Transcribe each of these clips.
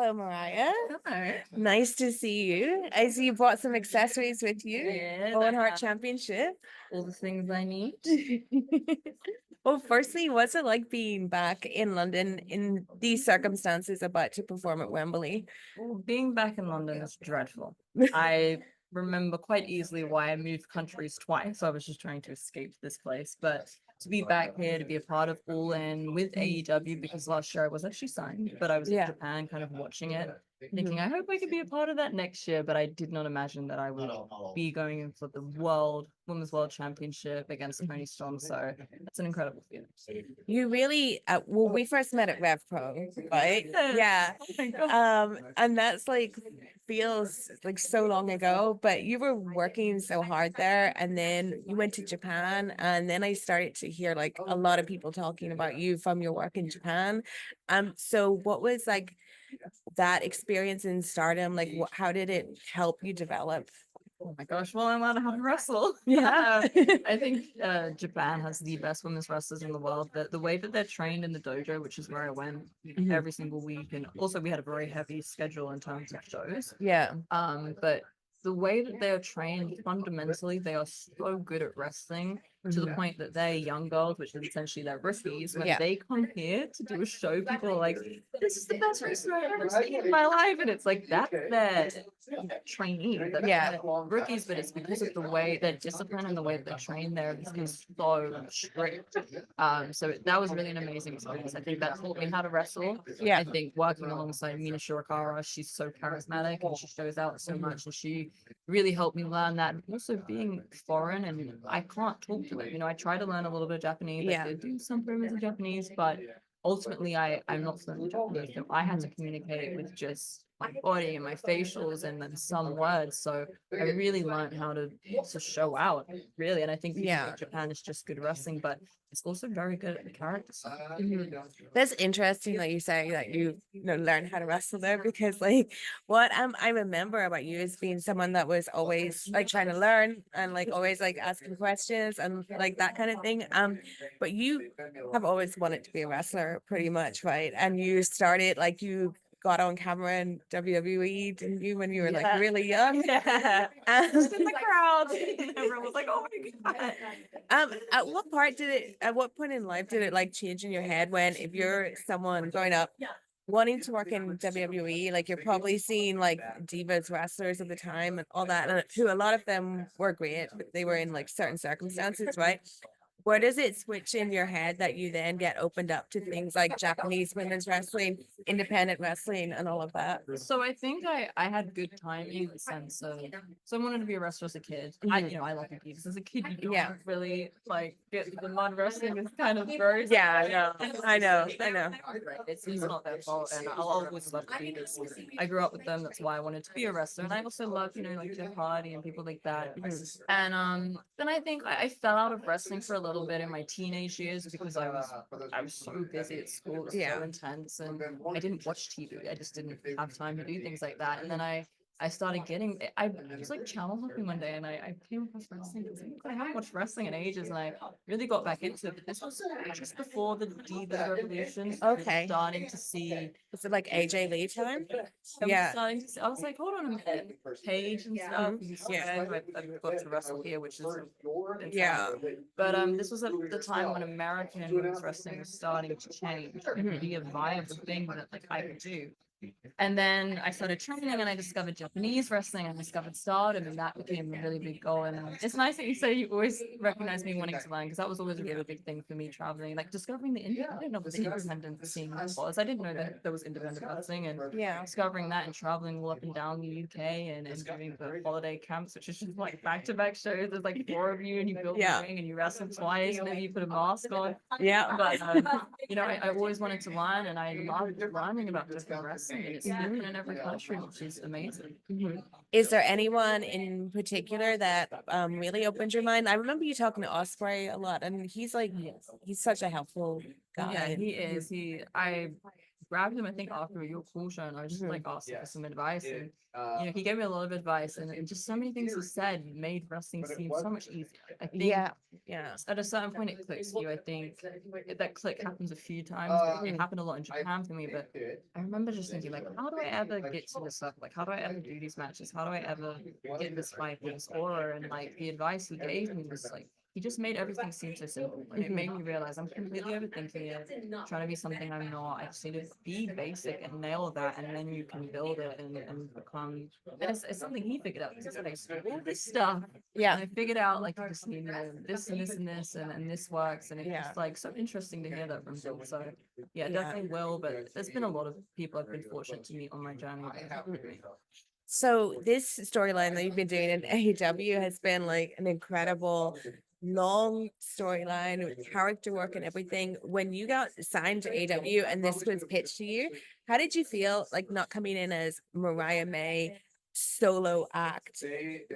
Hello, Mariah. Hello. Nice to see you. I see you brought some accessories with you. Yeah, Owen Hart Championship. all the things I need. Well, firstly, what's it like being back in London in these circumstances about to perform at Wembley? Well, being back in London is dreadful. I remember quite easily why I moved countries twice. I was just trying to escape this place. But to be back here, to be a part of All In with AEW, because last year I was actually signed, but I was in Japan kind of watching it, thinking, I hope I could be a part of that next year. But I did not imagine that I would be going in for the Women's World Championship against Toni Storm. So that's an incredible feeling. You really, well, we first met at Rev Pro, right? Yeah. And that's like, feels like so long ago, but you were working so hard there, and then you went to Japan, and then I started to hear like a lot of people talking about you from your work in Japan. So what was like that experience in Stardom? Like, how did it help you develop? Oh my gosh, well, I learned how to wrestle. Yeah. I think Japan has the best women's wrestlers in the world. The way that they're trained in the dojo, which is where I went every single week, and also we had a very heavy schedule in terms of shows. Yeah. But the way that they are trained, fundamentally, they are so good at wrestling to the point that they're young girls, which is essentially their rookies. When they come here to do a show, people are like, this is the best wrestler I've ever seen in my life. And it's like, that's their trainee, they're rookies, but it's because of the way their discipline and the way that they're trained there is so strict. So that was really an amazing experience. I think that taught me how to wrestle. I think working alongside Mina Shirakawa, she's so charismatic and she shows out so much, and she really helped me learn that. Also being foreign, and I can't talk to it. I try to learn a little bit of Japanese. I did do some primitive in Japanese, but ultimately I'm not fluent in Japanese. So I had to communicate with just my body and my facials and then some words. So I really learned how to show out, really. And I think Japan is just good wrestling, but it's also very good at the characters. That's interesting that you say that you learn how to wrestle there, because like what I remember about you is being someone that was always like trying to learn and like always like asking questions and like that kind of thing. But you have always wanted to be a wrestler pretty much, right? And you started like you got on camera in WWE, didn't you, when you were like really young? Yeah. Just in the crowd. Everyone was like, oh my God. At what point in life did it like change in your head when, if you're someone growing up wanting to work in WWE, like you're probably seeing like divas wrestlers at the time and all that, and who a lot of them were great, but they were in like certain circumstances, right? Where does it switch in your head that you then get opened up to things like Japanese women's wrestling, independent wrestling, and all of that? So I think I had good timing in the sense of, so I wanted to be a wrestler as a kid. I love the divas as a kid. You don't really like get the mud wrestling is kind of gross. Yeah, I know. It's not their fault, and I'll always love the divas. I grew up with them. That's why I wanted to be a wrestler, and I also love like Jeff Hardy and people like that. And then I think I fell out of wrestling for a little bit in my teenage years because I was so busy at school. It was so intense, and I didn't watch TV. I just didn't have time to do things like that. And then I started getting, I was like channel hopping one day, and I came across wrestling. I haven't watched wrestling in ages, and I really got back into it. But this was just before the Diva Revolution. Okay. Starting to see. Was it like AJ Lee time? Starting to see, I was like, hold on a minute, Paige and stuff. I've got to wrestle here, which is But this was at the time when American women's wrestling was starting to change and be a viable thing that like I could do. And then I started training, and I discovered Japanese wrestling, and I discovered Stardom, and that became a really big goal. And it's nice that you say you always recognize me wanting to learn, because that was always a really big thing for me traveling, like discovering the indie. I didn't know what the independent scene was. I didn't know that there was independent wrestling, and discovering that and traveling all up and down the UK and doing the holiday camps, which is just like back-to-back shows. There's like 4 of you, and you build a ring, and you wrestle twice, and then you put a mask on. But I always wanted to learn, and I loved learning about different wrestling. And it's different in every country, which is amazing. Is there anyone in particular that really opened your mind? I remember you talking to Osprey a lot, and he's like, he's such a helpful guy. Yeah, he is. grabbed him, I think, after your cool show, and I was just like asked him for some advice, and he gave me a lot of advice, and just so many things he said made wrestling seem so much easier. I think at a certain point it clicks for you. I think that click happens a few times. It happened a lot in Japan for me, but I remember just thinking like, how do I ever get to this level? Like, how do I ever do these matches? How do I ever get this fight with this aura? And like the advice he gave me was like, he just made everything seem so simple, and it made me realize I'm completely overthinking it, trying to be something I'm not. I just need to be basic and nail that, and then you can build it and become. And it's something he figured out. He said, all this stuff. Yeah. And I figured out like you just need this and this and this and this works, and it's just like so interesting to hear that from him. So yeah, definitely will. But there's been a lot of people I've been fortunate to meet on my journey. So this storyline that you've been doing in AEW has been like an incredible long storyline with character work and everything. When you got signed to AEW and this was pitched to you, how did you feel like not coming in as Mariah May solo act,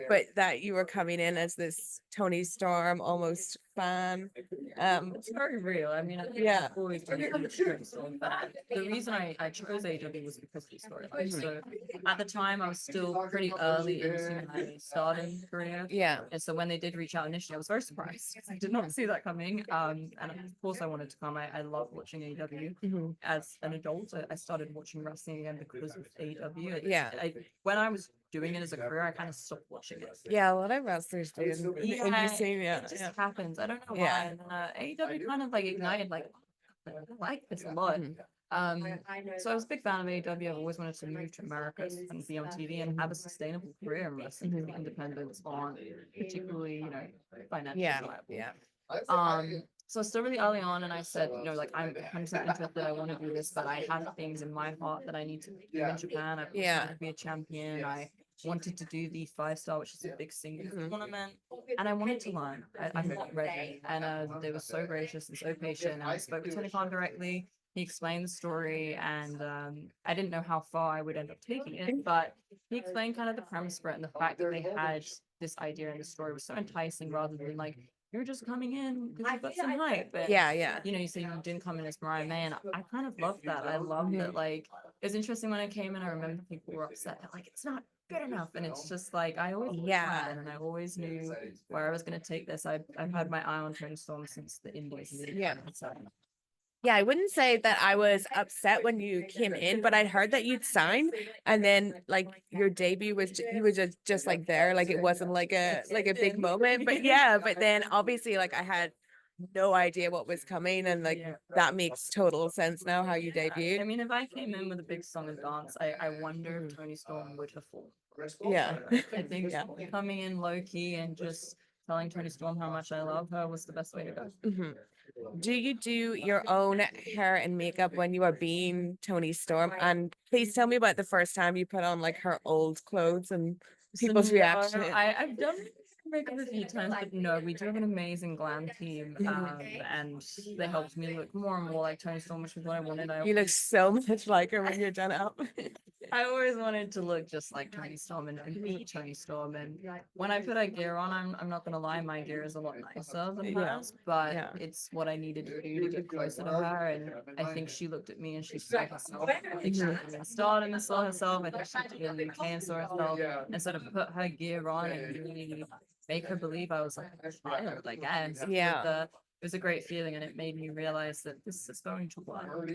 but that you were coming in as this Toni Storm almost fan? It's very real. I mean, I've always been a Trent Seven fan. The reason I chose AEW was because of the storyline. So at the time, I was still pretty early into my Stardom career. Yeah. And so when they did reach out initially, I was very surprised. I did not see that coming. And of course, I wanted to come. I love watching AEW. As an adult, I started watching wrestling again because of AEW. When I was doing it as a career, I kind of stopped watching it. Yeah, a lot of wrestlers do. It just happens. I don't know why. And AEW kind of like ignited like, I like this a lot. So I was a big fan of AEW. I've always wanted to move to America and be on TV and have a sustainable career in wrestling. The independence on particularly, financially viable. So I was still really early on, and I said, like I'm 100% interested. I want to do this, but I have things in my heart that I need to do in Japan. I wanted to be a champion. I wanted to do the 5-star, which is a big singles tournament, and I wanted to learn. I'm not ready, and they were so gracious and so patient. And I spoke with Tony Khan directly. He explained the story, and I didn't know how far I would end up taking it, but he explained kind of the premise for it, and the fact that they had this idea and the story was so enticing, rather than like, you're just coming in because you've got some hype. And, you said you didn't come in as Mariah May, and I kind of loved that. I loved that. Like, it was interesting when I came in. I remember people were upset. They're like, it's not good enough, and it's just like I always and I always knew where I was going to take this. I've had my eye on Toni Storm since the Indies. Yeah, I wouldn't say that I was upset when you came in, but I'd heard that you'd signed, and then like your debut was you were just like there, like it wasn't like a big moment. But but then obviously like I had no idea what was coming, and like that makes total sense now how you debuted. I mean, if I came in with a big song and dance, I wonder if Toni Storm would have fallen. I think coming in low key and just telling Toni Storm how much I love her was the best way to go. Do you do your own hair and makeup when you are being Toni Storm? And please tell me about the first time you put on like her old clothes and people's reaction. I've done makeup a few times, but no, we do have an amazing glam team, and they helped me look more and more like Toni Storm, which is what I wanted. You look so much like her when you're done up. I always wanted to look just like Toni Storm and be Toni Storm. And when I put her gear on, I'm not gonna lie, my gear is a lot nicer than hers, but it's what I needed to do to get closer to her. And I think she looked at me and she saw herself. I think she looked in Stardom and saw herself. I think she looked in the UK and saw herself, and sort of put her gear on and really make her believe I was like a child, I guess. It was a great feeling, and it made me realize that this is going to work.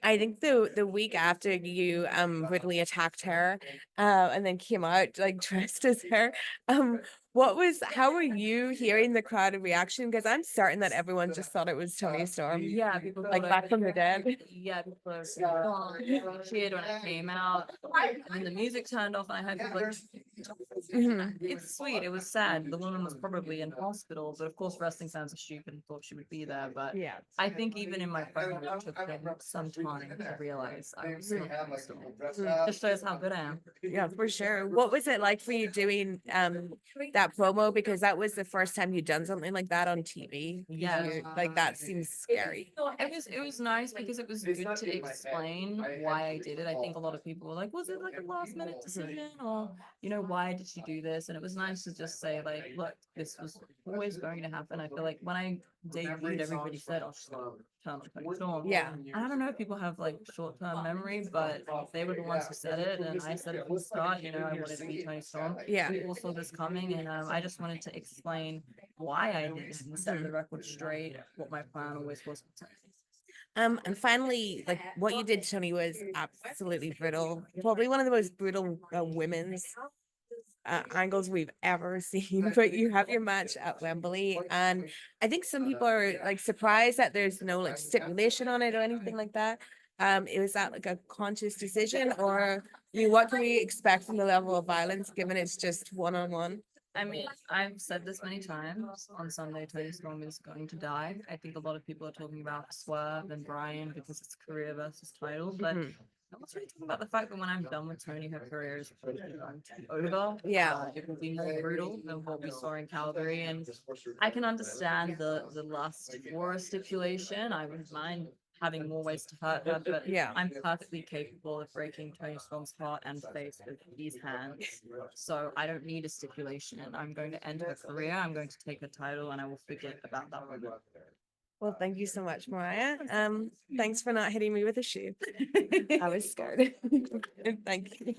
I think the week after you brutally attacked her and then came out like dressed as her, how were you hearing the crowd reaction? Because I'm certain that everyone just thought it was Toni Storm. Yeah, people like back from the dead. Yeah, people cheered when I came out, and then the music turned off, and I had people like, it's sweet. It was sad. The woman was probably in hospital, but of course, wrestling fans are stupid and thought she would be there. But I think even in my phone, it took them some time to realize I was not Toni Storm. Just shows how good I am. Yeah, for sure. What was it like for you doing that promo, because that was the first time you'd done something like that on TV? Like that seems scary. It was nice because it was good to explain why I did it. I think a lot of people were like, was it like a last minute decision, or why did she do this? And it was nice to just say like, look, this was always going to happen. I feel like when I debuted, everybody said, "Oh, she's gonna turn on Toni Storm." Yeah. I don't know if people have like short-term memory, but they were the ones who said it, and I said it from the start. You know, I wanted to be Toni Storm. Yeah. We all saw this coming, and I just wanted to explain why I did it and set the record straight. What my plan always was. And finally, like what you did, Tony, was absolutely brutal. Probably one of the most brutal women's angles we've ever seen. But you have your match at Wembley, and I think some people are like surprised that there's no like stipulation on it or anything like that. Was that like a conscious decision, or what can we expect from the level of violence given it's just one-on-one? I mean, I've said this many times. On Sunday, Toni Storm is going to die. I think a lot of people are talking about Swerve and Bryan because it's career versus title, but I'm also really talking about the fact that when I'm done with Toni, her career is probably going to be over. Yeah. It will be more brutal than what we saw in Calgary, and I can understand the lust for a stipulation. I wouldn't mind having more ways to hurt her, but Yeah. I'm perfectly capable of breaking Toni Storm's heart and face with these hands. So I don't need a stipulation. I'm going to end her career. I'm going to take her title, and I will forget about that one. Well, thank you so much, Mariah. Thanks for not hitting me with a shoe. I was scared. Thank you.